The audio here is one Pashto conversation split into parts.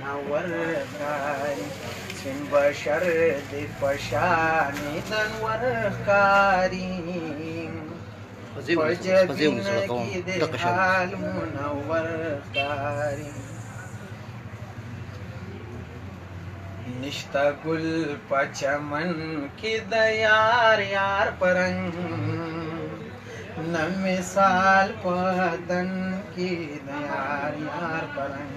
منور ښکاري سپین بشر د پشانې د انور ښکاري په جبینه کې د حال منور ښکاري نشته ګل په چمن کې د یار یار پرنګ نه مثال په دن کې د یار یار پرنګ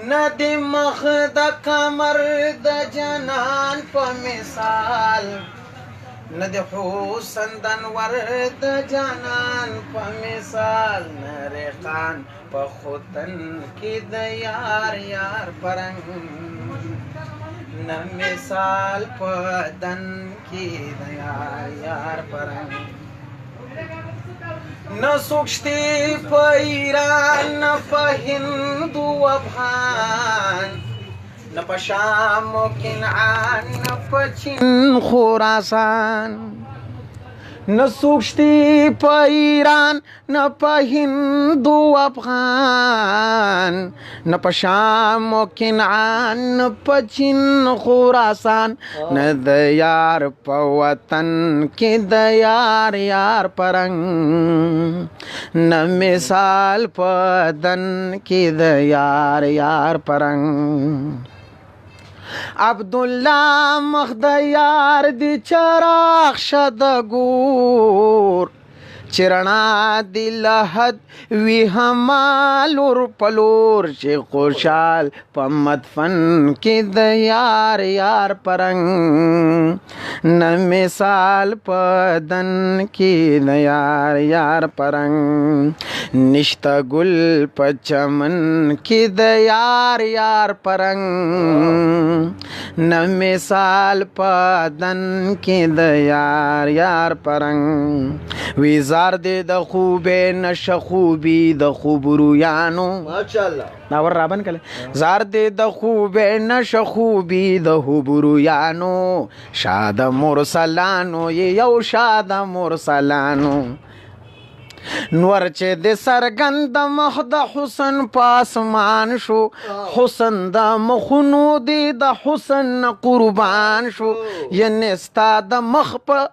نه د مخ د کمر د جنان په مثال نه د حسن د انور د جانان په مثال نه ریحان په خوتن کې د یار یار پرنګ نه مثال په دن کې د یار یار پرنګ نه څوک شته په ایران نه په هند و افغان نه په شام و کنعان نه په چین خراسان نه څوک شته په ایران نه په هند و افغان نه په شام و کنعان نه په چین خراسان نه د یار په وطن کې د یار یار پرنګ نه مثال په دن کې د یار یار پرنګ عبدالله مخ د یار دی چراغ شد ګور چرنا دی لحد وی همالور پلور چې خوشحال په مدفن کې د یار یار پرنګ نه مثال په دن کې د یار یار پرنګ نشته ګل په چمن کې د یار یار پرنګ نه مثال په دن کې د یار یار پرنګ وی زار دې د خوبې نشه خوبي د خوبرویانو ماشاءالله ناور رابن کله زار دې د خوبې نشه خوبي د خوبرویانو شاد مرسلانو یو شاد مرسلانو نور چې د سرګند مخ د حسن پاسمان شو حسن د مخونو دی د حسن قربان شو یعنی ستا د مخ په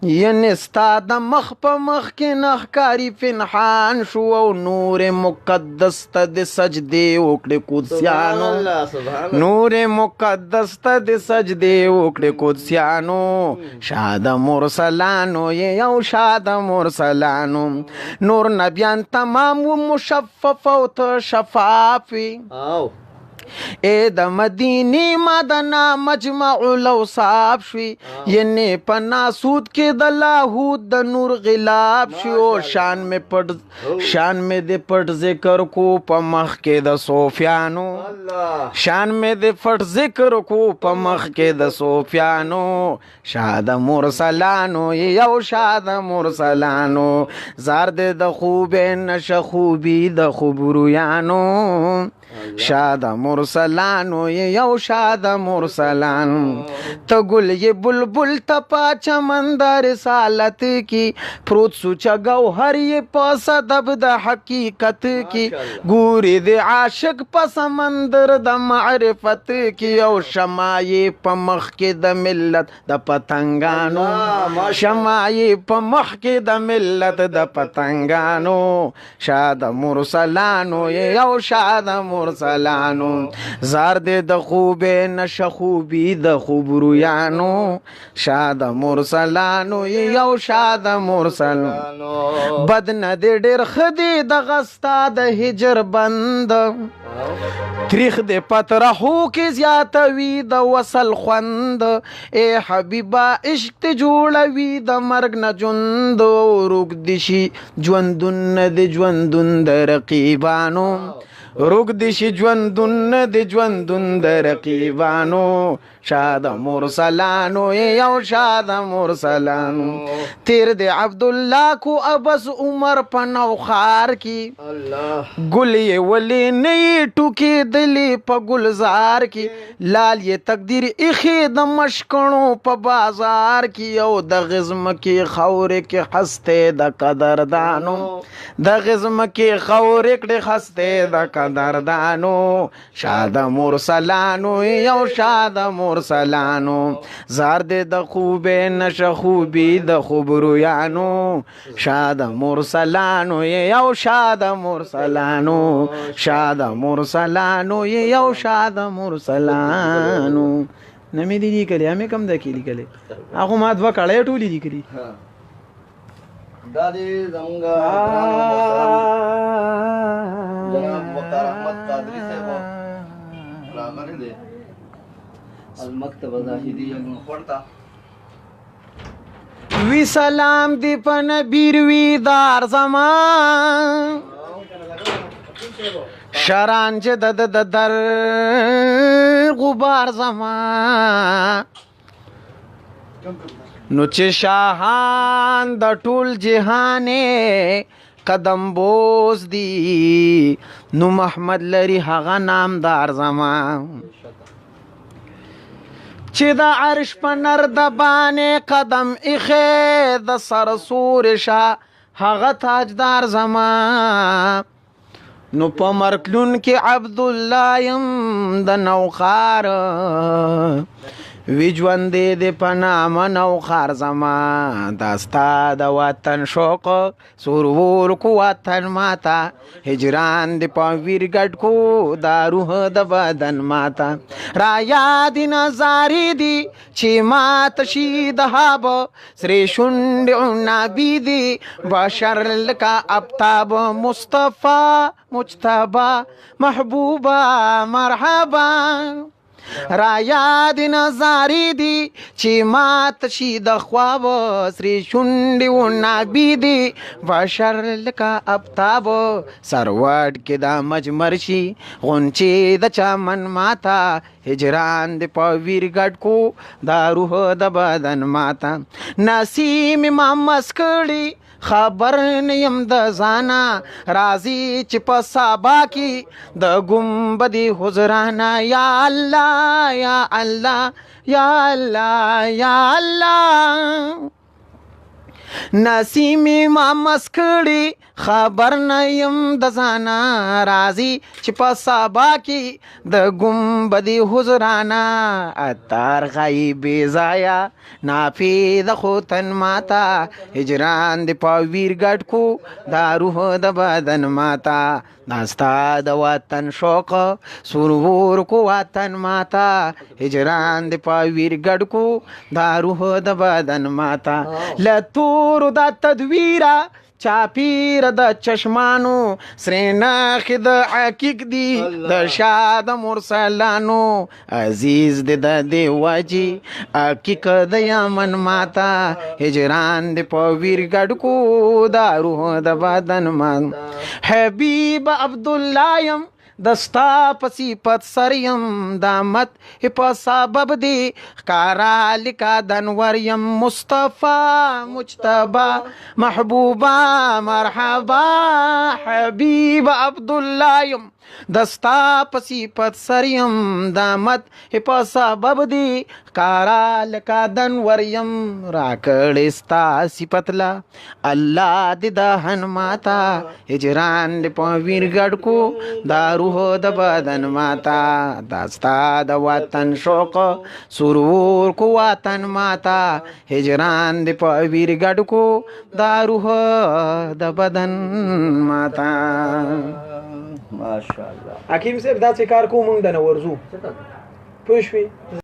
یعنی ستا د مخ په مخ کې نخکاری پنهان شو او نور مقدس ته د سجدې وکړې قدسیانو نور مقدس ته د سجدې وکړې قدسیانو شاد مرسلانو یو شاد مرسلانو نور نبیان تمام و مشفف او ته شفاف وي اے د مدینی مدنا مجمع الاوصاف شوی یعنی په ناسود کې د لاهود د نور غلاب شو شان میں د پټ ذکر کو په مخ کې د صوفیانو شان میں د پټ ذکر کو په مخ کې د صوفیانو شاد مرسلانو یو شاد مرسلانو زار د خوب نشه خوبی د خبرویانو شاد مرسلانو یو شاد مرسلانو ته ګل یې بلبل ته په چمن د رسالت کی پروت سوچا گوهر یې په صدب د حقیقت کی ګوري د عاشق په سمندر د معرفت کی او شمایې په مخ کې د ملت د پتنګانو شمایې په مخ کې د ملت د پتنګانو شاد مرسلانو یو شاد مرسلانو زار دې د خوبې نشه خوبي د خوبرویانو شاد مرسلانو یو شاد مرسلانو بد نه دې ډېر ښه دې دغه ستا د هجر بند تریخ دې پترحو کې زیاتوي د وصل خوند اے حبیبا عشق ته جوړوي د مرګ نه ژوند روږ دې شي ژوندون د ژوندون د رقیبانو روږ دې شي ژوندون د ژوندون د رقیبانو شاد مرسلانو یو شاد مرسلانو تیر دې عبدالله کو ابس عمر په نوخار کی ګل یې ولې نه ټوکې دلی په ګلزار کی لال یې تقدیر ایخې د مشکڼو په بازار کی او د غزم کې خورې کې هسته د قدردانو د غزم کې خورې کې هسته د قدردانو شاد مرسلانو یو شاد مرسلانو زار دې د خوبې نشه خوبي د خبرویانو شاد مرسلانو یو شاد مرسلانو شاد مرسلانو یو شاد مرسلانو نمې دي لیکلې همې کم ده کې لیکلې هغه ما دوه کړې ټولې لیکلې دا دې زمونږ جناب مختار احمد قادری صاحب راغلي دي المکتب زاهدی یو پڑھتا وی سلام دی په نبی وی دار زمان شران چې د در غبار زمان نو چې شاهان د ټول جهانې قدم بوز دی نو محمد لري هغه نامدار زمان چې د عرش په نر د باندې قدم ایښې د سر سور شه هغه تاجدار زمان نو په مرکلون کې عبدالله یم د نوخار وی ژوندې د په نامه نوخار زما دا ستا د وطن شوق سرور کو وطن ماتا هجران د په ویرګډ کو دا روح د بدن ماتا را یاد نظارې دي چې مات شي د هاب سری شونډې نبی دي بشر لکه آفتاب مصطفی مجتبی محبوبه مرحبا را یاد نظارې دي چې مات شي د خواب سری شونډې و نبی دي بشر لکه آفتاب سروټ کې دا مجمر شي غونچې د چمن ماتا هجران د په ویرګډ کو دا روح د بدن ماتا نسیم ما مسکړي خبر نیم د ځانا راځي چې په سبا کې د ګمبدې حضرانا یا الله یا الله یا الله یا الله نسیمی ما مسکړي خبر نیم د ځانا راځي چې په سبا کې د ګمبدې حضرانا اتار غیب ضایع نافي د خوتن ماتا هجران د په ویرګډ کو دا روح د بدن ماتا ناستا د وطن شوق سرور کو وطن ماتا هجران د په ویرګډ کو دا روح د بدن ماتا لتور د تدویرا چاپیر د چشمانو سریناخ د عقیق دی د شاد مرسلانو عزیز د دی واجی عقیق د یمن ماتا هجران د په ویرګډ کو دا روح د بدن مان حبیب عبدالله یم دستا پسی پت سریم دامت په سبب دی کارا لکا دنوریم مصطفی مجتبی محبوبا مرحبا حبیب عبدالله یم دستا پسی پت سریم دامت په سبب دی کارا لکا دنوریم راکړې ستا صفتلا الله د دهن ماتا هجران د په ویرګډ کو دا روح د بدن ماتا داستا د وطن شوق سرور کو وطن ماتا هجران د په ویرګډ کو دا روح د بدن ماتا ماشاءالله حکیم صاحب دا څه کار کوم موږ د نورزو پوه شوې